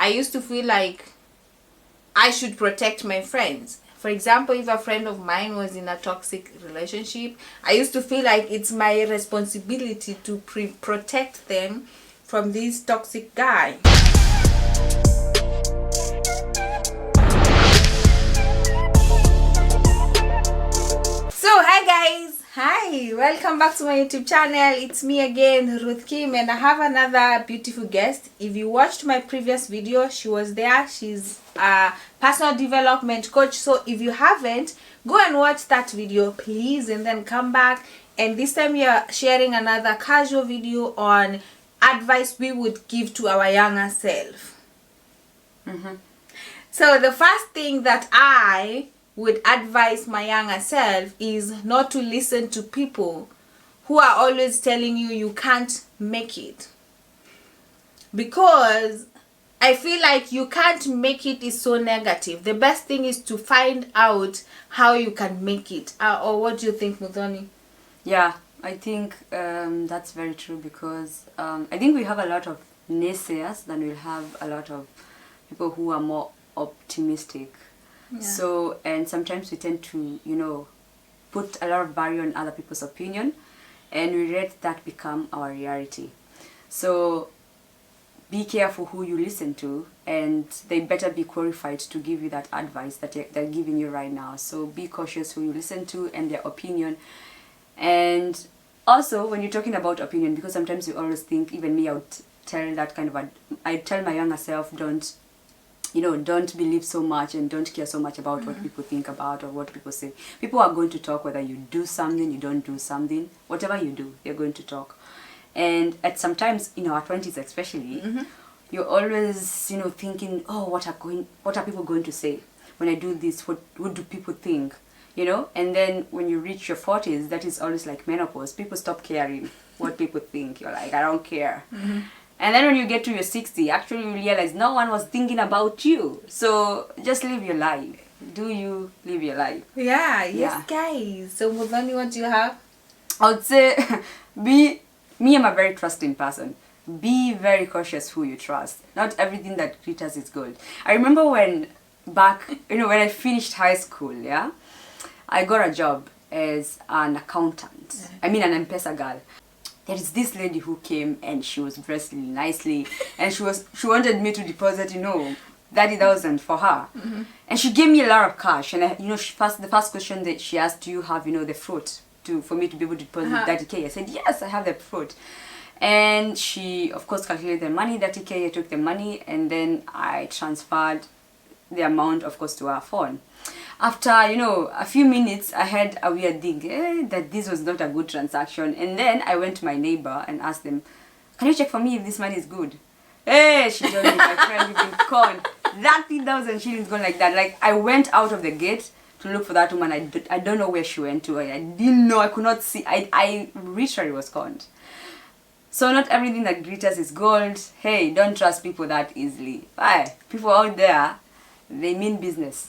I used to feel like I should protect my friends. For example, if a friend of mine was in a toxic relationship, I used to feel like it's my responsibility to protect them from this toxic guy. So hi guys, hi, welcome back to my YouTube channel. It's me again, Ruth Kim, and I have another beautiful guest. If you watched my previous video, she was there. She's a personal development coach. So if you haven't, go and watch that video please, and then come back. And this time we are sharing another casual video on advice we would give to our younger self. So the first thing that I would advise my younger self is not to listen to people who are always telling you you can't make it, because I feel like you can't make it is so negative. The best thing is to find out how you can make it. Or what do you think, Muthoni? Yeah, I think that's very true, because I think we have a lot of naysayers than we'll have a lot of people who are more optimistic. Yeah. So, and sometimes we tend to, put a lot of value on other people's opinion, and we let that become our reality. So, be careful who you listen to, and they better be qualified to give you that advice that they're giving you right now. So, be cautious who you listen to and their opinion. And also, when you're talking about opinion, because sometimes you always think, even me, I would tell that kind of I tell my younger self, don't believe so much and don't care so much about what people think about or what people say. People are going to talk whether you do something, you don't do something. Whatever you do, they're going to talk. And at sometimes, in our 20s especially, you're always, thinking, oh, what are people going to say? When I do this, what do people think? And then when you reach your 40s, that is always like menopause. People stop caring what people think. You're like, I don't care. And then when you get to your 60, actually you realize no one was thinking about you. So just live your life. Do you live your life? Yes, guys. So Muthoni, what do you have? I would say I'm a very trusting person. Be very cautious who you trust. Not everything that glitters is gold. I remember when I finished high school, I got a job as an accountant. I mean an M-Pesa girl. There is this lady who came and she was dressed really nicely, and she wanted me to deposit 30,000 for her, and she gave me a lot of cash. And the first question that she asked, do you have the fruit for me to be able to deposit 30K? I said yes, I have the fruit. And she of course calculated the money, 30K. I took the money and then I transferred the amount, of course, to her phone. After a few minutes, I had a weird thing that this was not a good transaction. And then I went to my neighbor and asked them, can you check for me if this money is good? Hey, she told me, my friend, you've been conned. 30,000 shillings gone like that. Like, I went out of the gate to look for that woman. I don't know where she went to. I didn't know. I could not see. I literally was conned. So not everything that glitters is gold. Hey, don't trust people that easily. Bye. People out there, they mean business.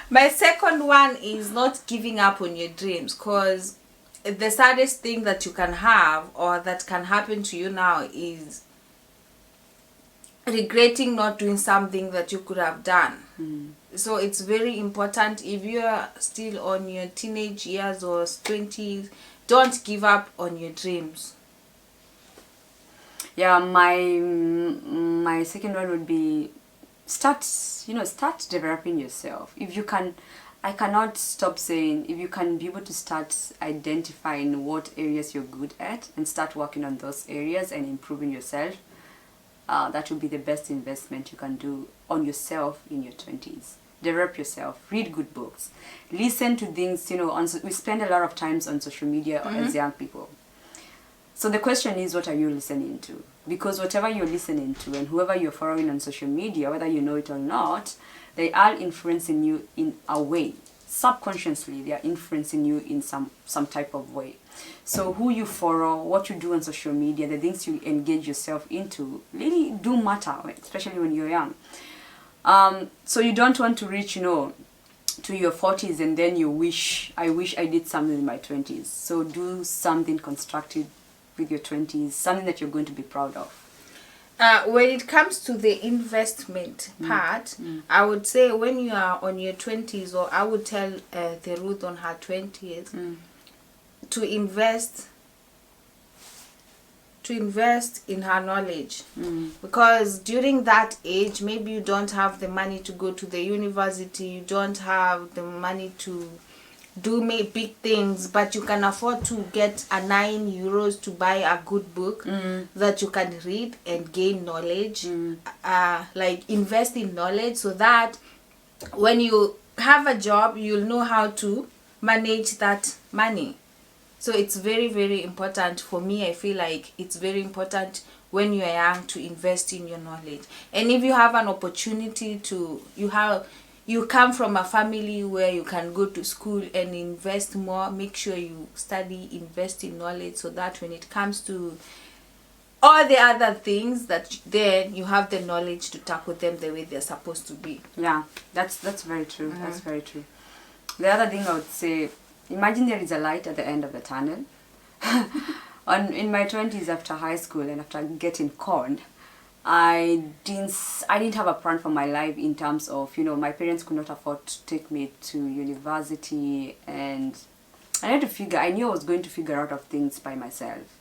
My second one is not giving up on your dreams, because the saddest thing that you can have or that can happen to you now is regretting not doing something that you could have done. So it's very important, if you are still on your teenage years or 20s, don't give up on your dreams. Yeah, my second one would be start developing yourself. If you can, I cannot stop saying, if you can be able to start identifying what areas you're good at and start working on those areas and improving yourself, that would be the best investment you can do on yourself in your 20s. Develop yourself, read good books, listen to things, we spend a lot of times on social media as young people. So the question is, what are you listening to? Because whatever you're listening to and whoever you're following on social media, whether you know it or not, they are influencing you in a way. Subconsciously, they are influencing you in some type of way. So who you follow, what you do on social media, the things you engage yourself into really do matter, especially when you're young. So you don't want to reach, to your 40s and then you wish I did something in my 20s. So do something constructive with your 20s, something that you're going to be proud of. When it comes to the investment part, I would say when you are on your 20s, or I would tell the Ruth on her 20s to invest in her knowledge, because during that age maybe you don't have the money to go to the university, you don't have the money to do big things, but you can afford to get a €9 to buy a good book that you can read and gain knowledge. Like invest in knowledge, so that when you have a job you'll know how to manage that money. So it's very, very important for me. I feel like it's very important when you are young to invest in your knowledge. And if you have an opportunity to, you come from a family where you can go to school and invest more, make sure you study, invest in knowledge, so that when it comes to all the other things, that then you have the knowledge to tackle them the way they're supposed to be. Yeah, that's very true. That's very true. The other thing I would say, imagine there is a light at the end of the tunnel. In my 20s, after high school and after getting conned, I didn't have a plan for my life in terms of, my parents could not afford to take me to university, and I knew I was going to figure out of things by myself.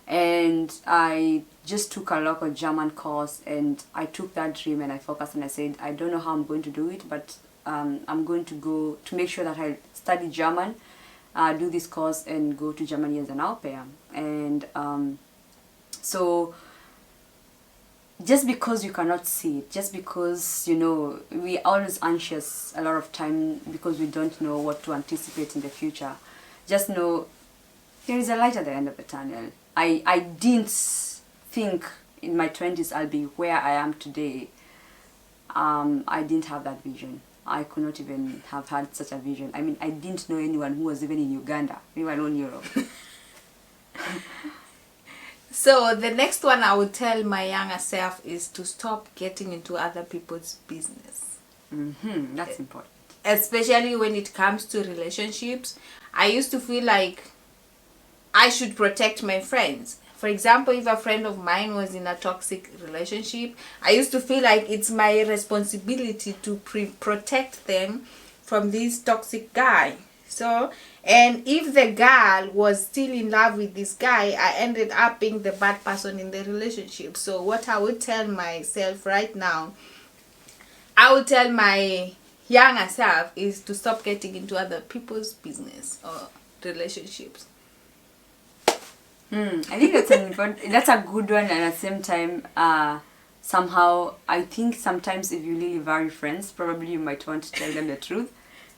And I just took a local German course, and I took that dream and I focused, and I said, I don't know how I'm going to do it, but I'm going to go to make sure that I study German, do this course and go to Germany as an au pair. And so just because you cannot see it, just because, we are always anxious a lot of time because we don't know what to anticipate in the future, just know there is a light at the end of the tunnel. I didn't think in my 20s I'll be where I am today. I didn't have that vision. I could not even have had such a vision. I mean, I didn't know anyone who was even in Uganda, let alone Europe. So the next one I would tell my younger self is to stop getting into other people's business. That's important. Especially when it comes to relationships. I used to feel like I should protect my friends. For example, if a friend of mine was in a toxic relationship, I used to feel like it's my responsibility to protect them from this toxic guy. So, and if the girl was still in love with this guy, I ended up being the bad person in the relationship. So what I would tell myself right now, I would tell my younger self, is to stop getting into other people's business or relationships. I think that's a good one, and at the same time, somehow I think sometimes if you really value friends, probably you might want to tell them the truth.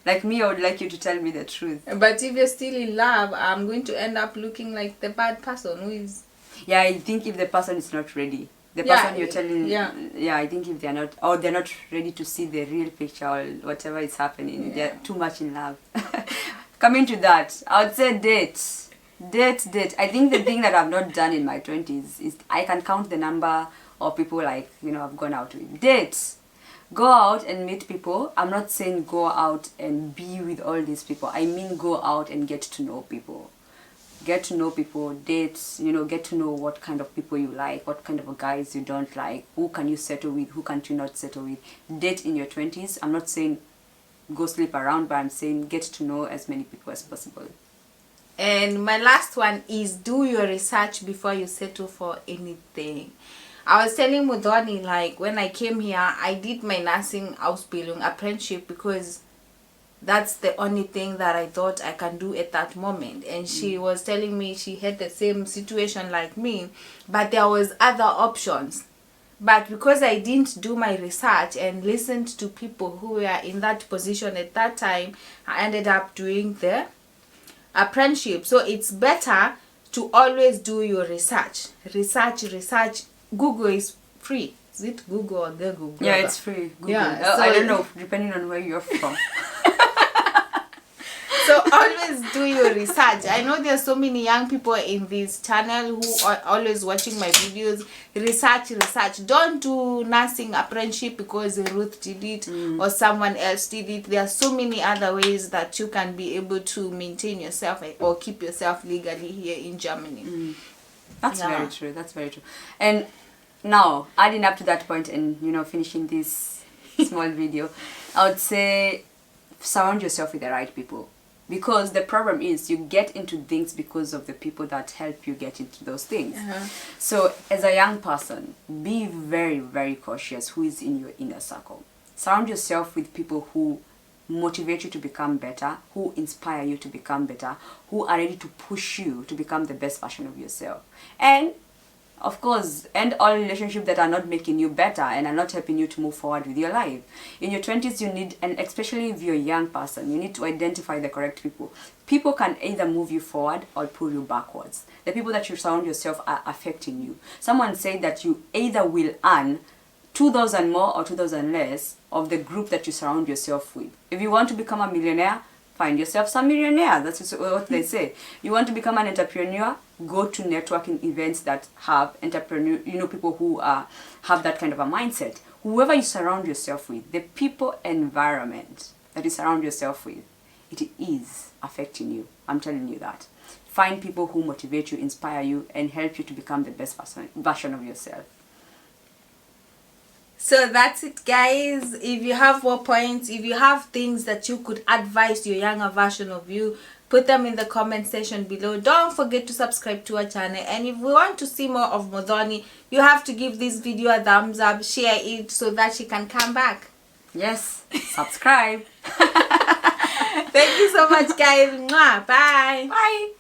Like me, I would like you to tell me the truth. But if you're still in love, I'm going to end up looking like the bad person who is... Yeah, I think if the person is not ready, the person you're telling, I think if they're not ready to see the real picture or whatever is happening, they're too much in love. Coming to that, I would say date. I think the thing that I've not done in my 20s is I can count the number of people I've gone out with. Dates. Go out and meet people. I'm not saying go out and be with all these people. I mean go out and get to know people. Get to know people, dates, get to know what kind of people you like, what kind of guys you don't like, who can you settle with, who can't you not settle with. Date in your 20s. I'm not saying go sleep around, but I'm saying get to know as many people as possible. And my last one is do your research before you settle for anything. I was telling Muthoni, like, when I came here, I did my nursing Ausbildung apprenticeship because that's the only thing that I thought I can do at that moment. And she was telling me she had the same situation like me, but there was other options. But because I didn't do my research and listened to people who were in that position at that time, I ended up doing the apprenticeship. So it's better to always do your research. Research. Google is free. Is it Google or the Google? Yeah, it's free. Google. Yeah, so I don't know, depending on where you're from. So always do your research. I know there are so many young people in this channel who are always watching my videos. Research. Don't do nursing apprenticeship because Ruth did it or someone else did it. There are so many other ways that you can be able to maintain yourself or keep yourself legally here in Germany. That's very true. That's very true. And now, adding up to that point and, finishing this small video, I would say surround yourself with the right people. Because the problem is you get into things because of the people that help you get into those things. So as a young person, be very, very cautious who is in your inner circle. Surround yourself with people who motivate you to become better, who inspire you to become better, who are ready to push you to become the best version of yourself. And of course, end all relationships that are not making you better and are not helping you to move forward with your life. In your 20s, you need, and especially if you're a young person, you need to identify the correct people. People can either move you forward or pull you backwards. The people that you surround yourself are affecting you. Someone said that you either will earn 2,000 more or 2,000 less of the group that you surround yourself with. If you want to become a millionaire, find yourself some millionaire. That's what they say. You want to become an entrepreneur, go to networking events that have people who have that kind of a mindset. Whoever you surround yourself with, the people environment that you surround yourself with, it is affecting you. I'm telling you that. Find people who motivate you, inspire you, and help you to become the best version of yourself. So that's it, guys. If you have more points, if you have things that you could advise your younger version of you, put them in the comment section below. Don't forget to subscribe to our channel, and if we want to see more of Muthoni, you have to give this video a thumbs up, share it so that she can come back. Yes, subscribe. Thank you so much, guys. Mwah. Bye. Bye.